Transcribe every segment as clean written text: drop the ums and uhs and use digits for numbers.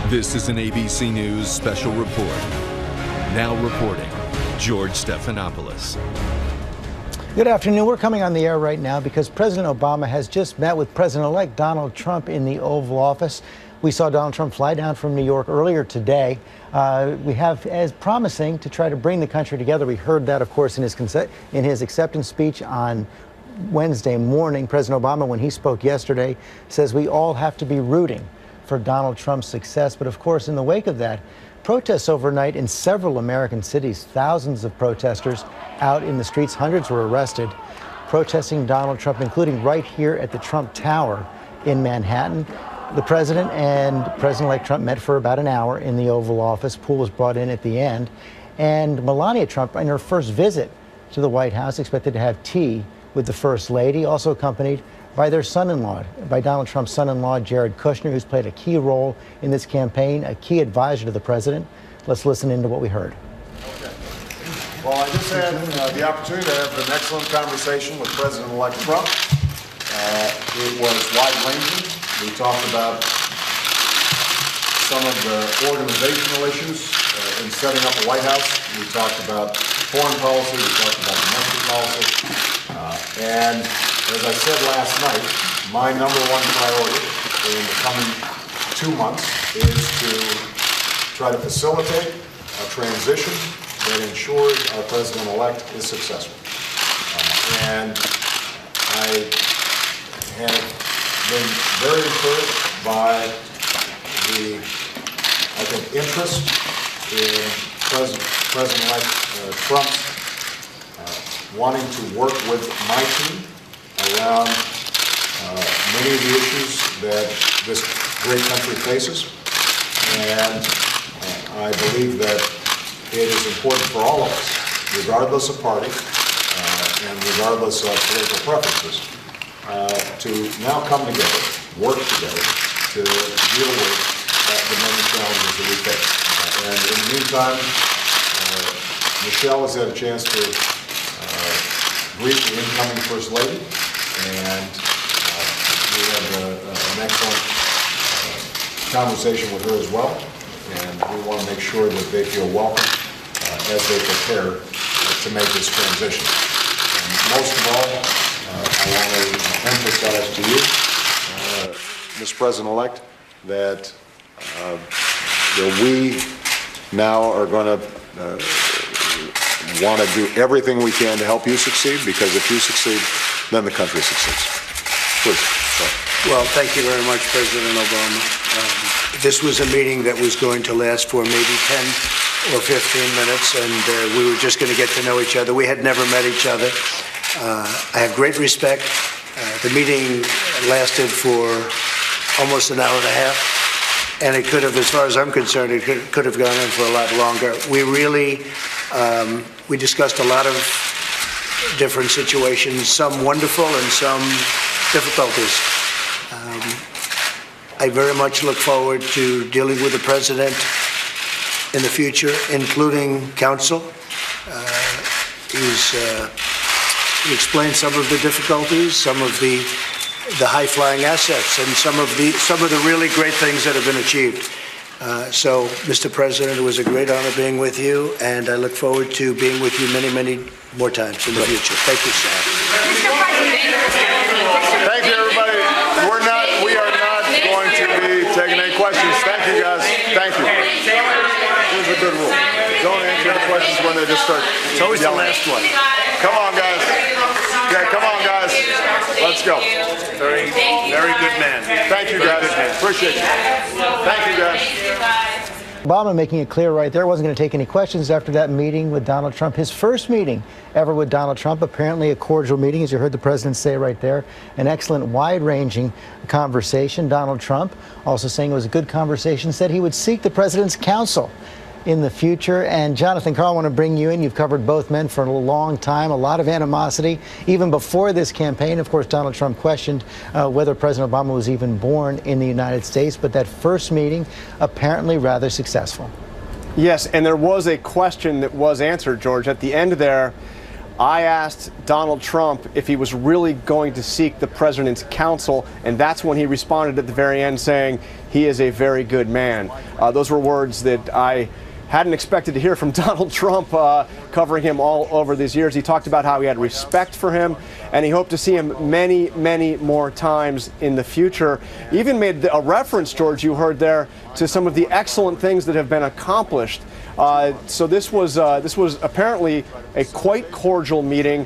This is an ABC News special report. Now reporting, George Stephanopoulos. Good afternoon. We're coming on the air right now because President Obama has just met with President-elect Donald Trump in the Oval Office. We saw Donald Trump fly down from New York earlier today. We have as promising to try to bring the country together. We heard that, of course, in his acceptance speech on Wednesday morning. President Obama, when he spoke yesterday, says we all have to be rooting for Donald Trump's success. But of course, in the wake of that, protests overnight in several American cities, thousands of protesters out in the streets, hundreds were arrested, protesting Donald Trump, including right here at the Trump Tower in Manhattan. The president and President-elect Trump met for about an hour in the Oval Office. Pool was brought in at the end. And Melania Trump, in her first visit to the White House, expected to have tea with the First Lady, also accompanied by their son-in-law, by Donald Trump's son-in-law, Jared Kushner, who's played a key role in this campaign, a key advisor to the president. Let's listen into what we heard. Okay. Well, I just had the opportunity to have an excellent conversation with President-elect Trump. It was wide-ranging. We talked about some of the organizational issues in setting up the White House. We talked about foreign policy. We talked about domestic policy. And as I said last night, my number one priority in the coming 2 months is to try to facilitate a transition that ensures our president-elect is successful. And I have been very encouraged by the, I think, interest in President-elect Trump's wanting to work with my team around many of the issues that this great country faces. And I believe that it is important for all of us, regardless of party and regardless of political preferences, to now come together, work together to deal with the many challenges that we face. And in the meantime, Michelle has had a chance to greet the incoming First Lady, and we had an excellent conversation with her as well, and we want to make sure that they feel welcome as they prepare to make this transition. And most of all, I want to emphasize to you, Mr. President-elect, that we now are going to want to do everything we can to help you succeed, because if you succeed, then the country succeeds. Please. Well, thank you very much, President Obama. This was a meeting that was going to last for maybe 10 or 15 minutes, and we were just going to get to know each other. We had never met each other. I have great respect. The meeting lasted for almost an hour and a half, and it could have, as far as I'm concerned, it could have gone on for a lot longer. We really we discussed a lot of different situations, some wonderful and some difficulties. I very much look forward to dealing with the president in the future, including counsel. He explained some of the difficulties, some of the high-flying assets, and some of the really great things that have been achieved. So, Mr. President, it was a great honor being with you, and I look forward to being with you many, many more times in the future. Thank you, sir. Mr. President. Thank you, everybody. We are not going to be taking any questions. Thank you, guys. Thank you. Here's a good rule. Don't answer the questions when they just start. It's always the last one. Come on, guys. Yeah, come on, guys. Let's go. Very good man. Thank you, guys. Appreciate you. Thank you, guys. Obama making it clear right there wasn't going to take any questions after that meeting with Donald Trump. His first meeting ever with Donald Trump, apparently a cordial meeting, as you heard the president say right there. An excellent, wide-ranging conversation. Donald Trump also saying it was a good conversation, said he would seek the president's counsel in the future. And Jonathan Karl, I want to bring you in. You've covered both men for a long time, a lot of animosity. Even before this campaign, of course, Donald Trump questioned whether President Obama was even born in the United States. But that first meeting, apparently rather successful. Yes, and there was a question that was answered, George. At the end there, I asked Donald Trump if he was really going to seek the president's counsel, and that's when he responded at the very end saying he is a very good man. Those were words that I hadn't expected to hear from Donald Trump, covering him all over these years. He talked about how he had respect for him, and he hoped to see him many, many more times in the future. He even made a reference, George, you heard there, to some of the excellent things that have been accomplished. So this was apparently a quite cordial meeting.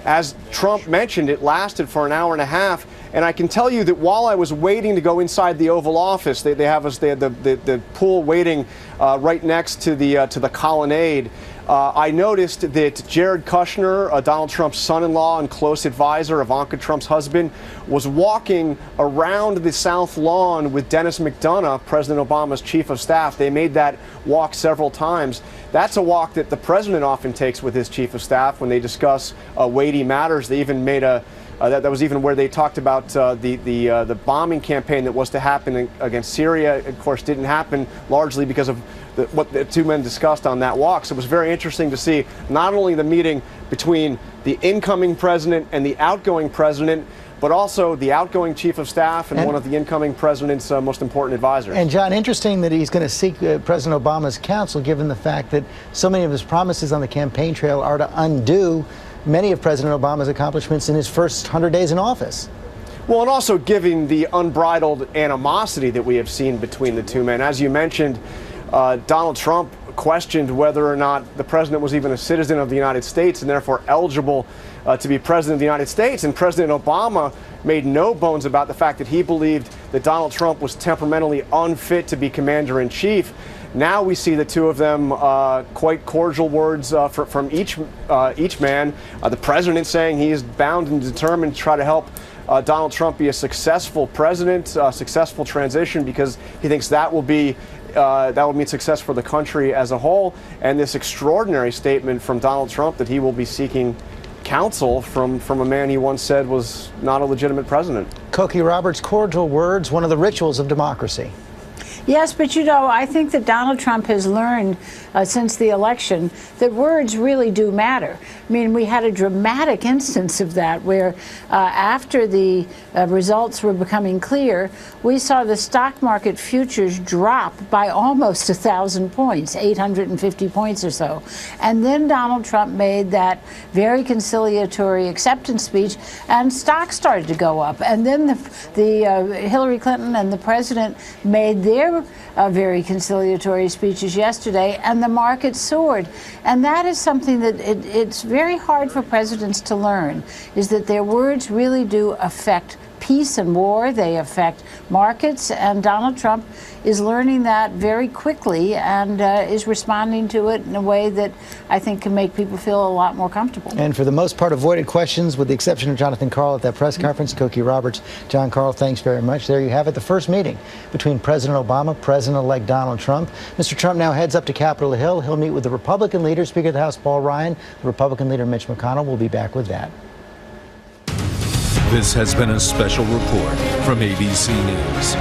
As Trump mentioned, it lasted for an hour and a half. And I can tell you that while I was waiting to go inside the Oval Office, they had the pool waiting right next to the colonnade. I noticed that Jared Kushner, Donald Trump's son-in-law and close advisor, Ivanka Trump's husband, was walking around the South Lawn with Dennis McDonough, President Obama's chief of staff. They made that walk several times. That's a walk that the president often takes with his chief of staff when they discuss weighty matters. They even made that was even where they talked about the bombing campaign that was to happen against Syria. Of course, didn't happen largely because of what the two men discussed on that walk. So it was very interesting to see not only the meeting between the incoming president and the outgoing president, but also the outgoing chief of staff and one of the incoming president's most important advisors. And John, interesting that he's going to seek President Obama's counsel, given the fact that so many of his promises on the campaign trail are to undo many of President Obama's accomplishments in his first 100 days in office. Well, and also giving the unbridled animosity that we have seen between the two men. As you mentioned, Donald Trump questioned whether or not the president was even a citizen of the United States and therefore eligible to be president of the United States. And President Obama made no bones about the fact that he believed that Donald Trump was temperamentally unfit to be commander-in-chief. Now we see the two of them, quite cordial words from each man. The president saying he is bound and determined to try to help Donald Trump be a successful president, a successful transition, because he thinks that will mean success for the country as a whole. And this extraordinary statement from Donald Trump that he will be seeking counsel from a man he once said was not a legitimate president. Cokie Roberts, cordial words, one of the rituals of democracy. Yes, but you know, I think that Donald Trump has learned since the election that words really do matter. I mean, we had a dramatic instance of that where after the results were becoming clear, we saw the stock market futures drop by almost 1,000 points, 850 points or so. And then Donald Trump made that very conciliatory acceptance speech, and stocks started to go up. And then the Hillary Clinton and the president made their very conciliatory speeches yesterday, and the market soared. And that is something that it's very hard for presidents to learn, is that their words really do affect peace and war. They affect markets, and Donald Trump is learning that very quickly and is responding to it in a way that I think can make people feel a lot more comfortable. And for the most part, avoided questions, with the exception of Jonathan Karl at that press conference. Cokie Roberts, John Karl, thanks very much. There you have it, the first meeting between President Obama, President-elect Donald Trump. Mr. Trump now heads up to Capitol Hill. He'll meet with the Republican leader, Speaker of the House Paul Ryan. The Republican leader Mitch McConnell will be back with that. This has been a special report from ABC News.